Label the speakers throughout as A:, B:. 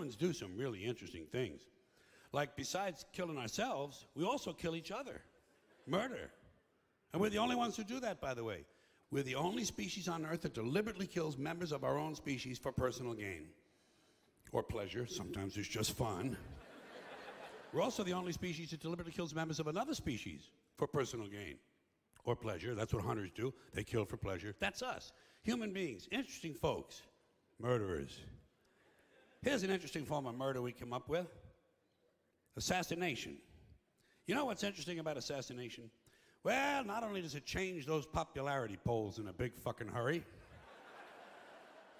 A: Humans do some really interesting things. Like, besides killing ourselves, we also kill each other. Murder. And we're the only ones who do that, by the way. We're the only species on Earth that deliberately kills members of our own species for personal gain. Or pleasure. Sometimes it's just fun. We're also the only species that deliberately kills members of another species for personal gain. Or pleasure. That's what hunters do. They kill for pleasure. That's us. Human beings. Interesting folks. Murderers. Here's an interesting form of murder we come up with. Assassination. You know what's interesting about assassination? Well, not only does it change those popularity polls in a big fucking hurry,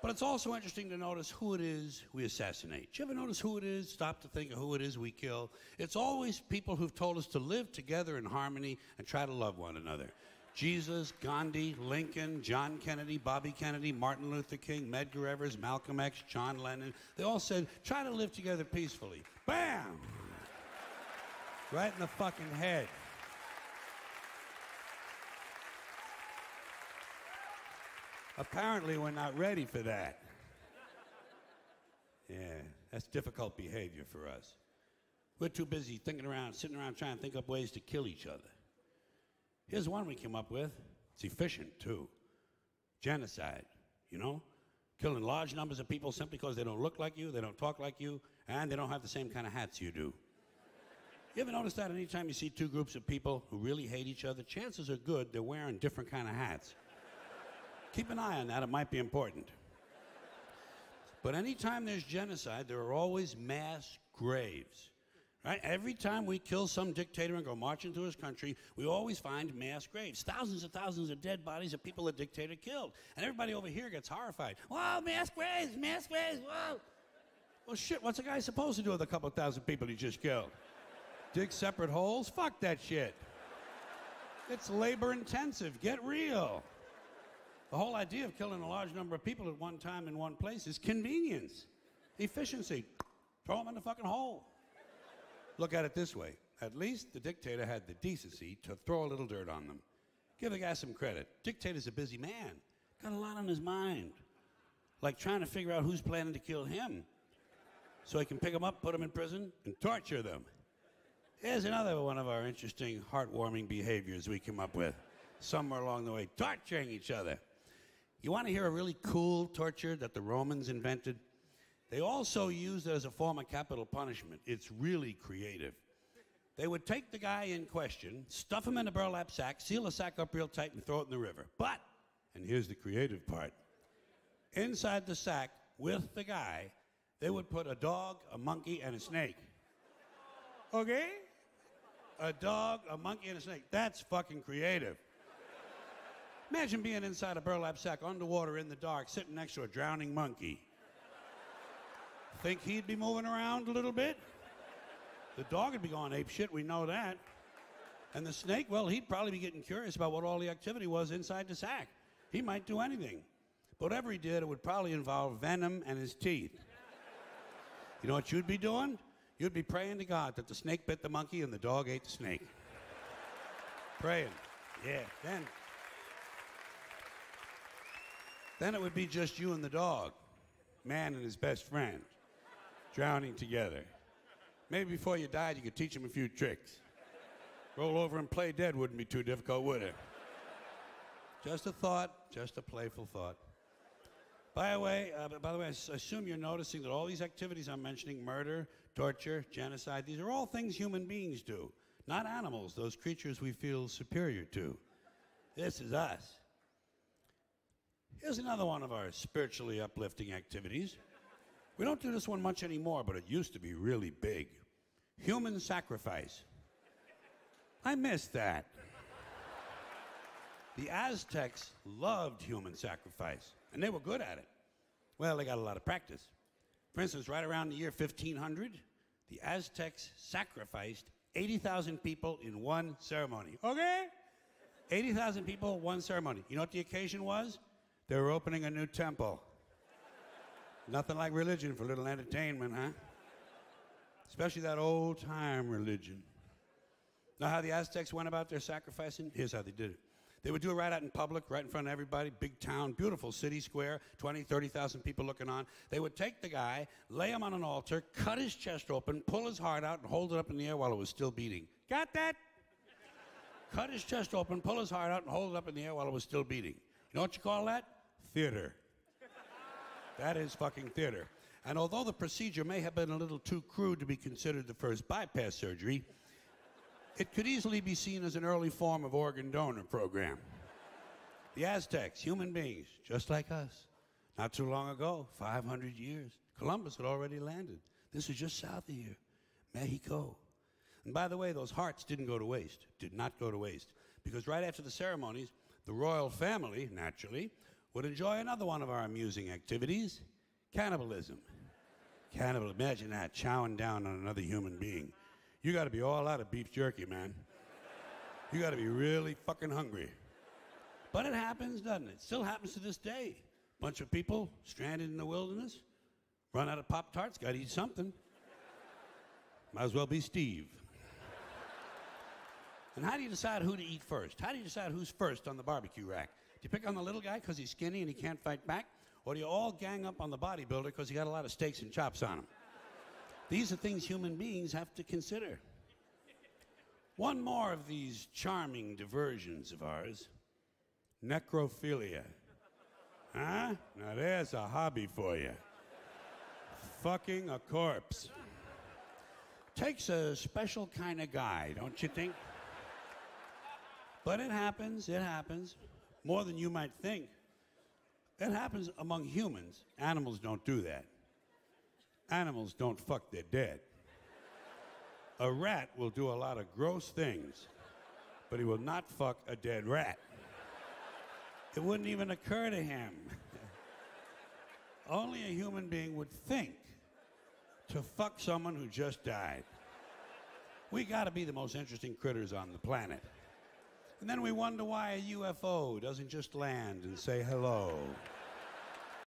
A: but it's also interesting to notice who it is we assassinate. Do you ever notice who it is? Stop to think of who it is we kill. It's always people who've told us to live together in harmony and try to love one another. Jesus, Gandhi, Lincoln, John Kennedy, Bobby Kennedy, Martin Luther King, Medgar Evers, Malcolm X, John Lennon. They all said, try to live together peacefully. Bam! Right in the fucking head. Apparently, we're not ready for that. Yeah, that's difficult behavior for us. We're too busy sitting around trying to think up ways to kill each other. Here's one we came up with. It's efficient, too. Genocide, you know? Killing large numbers of people simply because they don't look like you, they don't talk like you, and they don't have the same kind of hats you do. You ever notice that anytime you see two groups of people who really hate each other, chances are good they're wearing different kind of hats. Keep an eye on that, it might be important. But anytime there's genocide, there are always mass graves. Right? Every time we kill some dictator and go marching through his country, we always find mass graves. Thousands of dead bodies of people the dictator killed. And everybody over here gets horrified. Whoa, mass graves, whoa. Well, shit, what's a guy supposed to do with a couple thousand people he just killed? Dig separate holes? Fuck that shit. It's labor intensive. Get real. The whole idea of killing a large number of people at one time in one place is convenience, efficiency. Throw them in the fucking hole. Look at it this way. At least the dictator had the decency to throw a little dirt on them. Give the guy some credit. Dictator's a busy man. Got a lot on his mind. Like trying to figure out who's planning to kill him. So he can pick them up, put them in prison, and torture them. Here's another one of our interesting, heartwarming behaviors we come up with. Somewhere along the way, torturing each other. You want to hear a really cool torture that the Romans invented? They also used it as a form of capital punishment. It's really creative. They would take the guy in question, stuff him in a burlap sack, seal the sack up real tight, and throw it in the river. But, and here's the creative part, inside the sack with the guy, they would put a dog, a monkey, and a snake. Okay? A dog, a monkey, and a snake. That's fucking creative. Imagine being inside a burlap sack, underwater in the dark, sitting next to a drowning monkey. Think he'd be moving around a little bit? The dog would be going ape shit, we know that. And the snake, well, he'd probably be getting curious about what all the activity was inside the sack. He might do anything. But whatever he did, it would probably involve venom and his teeth. You know what you'd be doing? You'd be praying to God that the snake bit the monkey and the dog ate the snake. Praying. Yeah, Then it would be just you and the dog, man and his best friend, drowning together. Maybe before you died, you could teach him a few tricks. Roll over and play dead wouldn't be too difficult, would it? Just a thought, just a playful thought. By the way, I assume you're noticing that all these activities I'm mentioning, murder, torture, genocide, these are all things human beings do, not animals, those creatures we feel superior to. This is us. Here's another one of our spiritually uplifting activities. We don't do this one much anymore, but it used to be really big. Human sacrifice. I miss that. The Aztecs loved human sacrifice, and they were good at it. Well, they got a lot of practice. For instance, right around the year 1500, the Aztecs sacrificed 80,000 people in one ceremony. Okay? 80,000 people, one ceremony. You know what the occasion was? They were opening a new temple. Nothing like religion for a little entertainment, huh? Especially that old-time religion. Now how the Aztecs went about their sacrificing? Here's how they did it. They would do it right out in public, right in front of everybody, big town, beautiful city square, 20, 30,000 people looking on. They would take the guy, lay him on an altar, cut his chest open, pull his heart out, and hold it up in the air while it was still beating. Got that? Cut his chest open, pull his heart out, and hold it up in the air while it was still beating. You know what you call that? Theater. That is fucking theater. And although the procedure may have been a little too crude to be considered the first bypass surgery, it could easily be seen as an early form of organ donor program. The Aztecs, human beings, just like us. Not too long ago, 500 years, Columbus had already landed. This is just south of here, Mexico. And by the way, those hearts didn't go to waste, did not go to waste, because right after the ceremonies, the royal family, naturally, would enjoy another one of our amusing activities, cannibalism. Cannibalism, imagine that, chowing down on another human being. You gotta be all out of beef jerky, man. You gotta be really fucking hungry. But it happens, doesn't it? Still happens to this day. Bunch of people stranded in the wilderness, run out of Pop-Tarts, gotta eat something. Might as well be Steve. And how do you decide who to eat first? How do you decide who's first on the barbecue rack? Do you pick on the little guy because he's skinny and he can't fight back? Or do you all gang up on the bodybuilder because he got a lot of steaks and chops on him? These are things human beings have to consider. One more of these charming diversions of ours, necrophilia. Huh? Now there's a hobby for you. Fucking a corpse. Takes a special kind of guy, don't you think? But it happens, more than you might think. It happens among humans. Animals don't do that. Animals don't fuck their dead. A rat will do a lot of gross things, but he will not fuck a dead rat. It wouldn't even occur to him. Only a human being would think to fuck someone who just died. We gotta be the most interesting critters on the planet. And then we wonder why a UFO doesn't just land and say hello.